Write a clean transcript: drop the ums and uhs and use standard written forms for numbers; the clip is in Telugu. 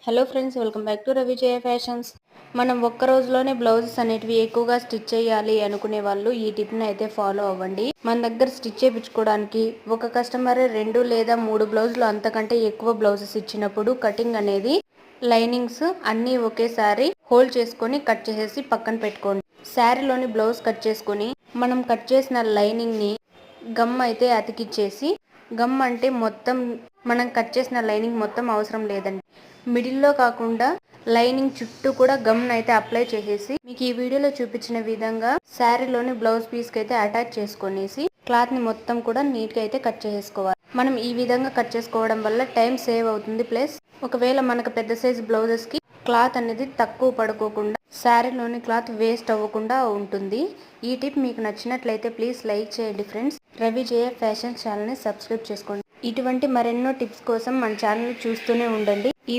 Hello friends, welcome back to Ravijaya fashions. మనం ఒక్క రోజులోనే బ్లౌజెస్ అనేటివి ఎక్కువగా స్టిచ్ చేయాలి అనుకునే వాళ్ళు ఈ టిప్ని అయితే ఫాలో అవ్వండి. మన దగ్గర స్టిచ్ చేయించుకోవడానికి ఒక కస్టమర్ 2 లేదా 3 బ్లౌజులు అంతకంటే ఎక్కువ బ్లౌజెస్ ఇచ్చినప్పుడు కటింగ్ అనేది లైనింగ్స్ అన్నీ ఒకేసారి హోల్డ్ చేసుకొని కట్ చేసేసి పక్కన పెట్టుకోండి. శారీలోని బ్లౌజ్ కట్ చేసుకొని మనం కట్ చేసిన లైనింగ్ని గమ్ అయితే అతికిచ్చేసి, గమ్ అంటే మొత్తం మనం కట్ చేసిన లైనింగ్ మొత్తం అవసరం లేదండి. మిడిల్లో కాకుండా లైనింగ్ చుట్టూ కూడా గమ్ అయితే అప్లై చేసేసి మీకు ఈ వీడియోలో చూపించిన విధంగా శారీలోని బ్లౌజ్ పీస్కి అయితే అటాచ్ చేసుకొనేసి క్లాత్ని మొత్తం కూడా నీట్గా అయితే కట్ చేసుకోవాలి. మనం ఈ విధంగా కట్ చేసుకోవడం వల్ల టైం సేవ్ అవుతుంది. ప్లస్ ఒకవేళ మనకు పెద్ద సైజ్ బ్లౌజెస్కి క్లాత్ అనేది తక్కువ పడుకోకుండా శారీలోని క్లాత్ వేస్ట్ అవ్వకుండా ఉంటుంది. ఈ టిప్ మీకు నచ్చినట్లయితే ప్లీజ్ లైక్ చేయండి ఫ్రెండ్స్. రవిజయ ఫ్యాషన్ ఛానల్ని సబ్స్క్రైబ్ చేసుకోండి. ఇటువంటి మరెన్నో టిప్స్ కోసం మన ఛానల్ చూస్తూనే ఉండండి. ఈ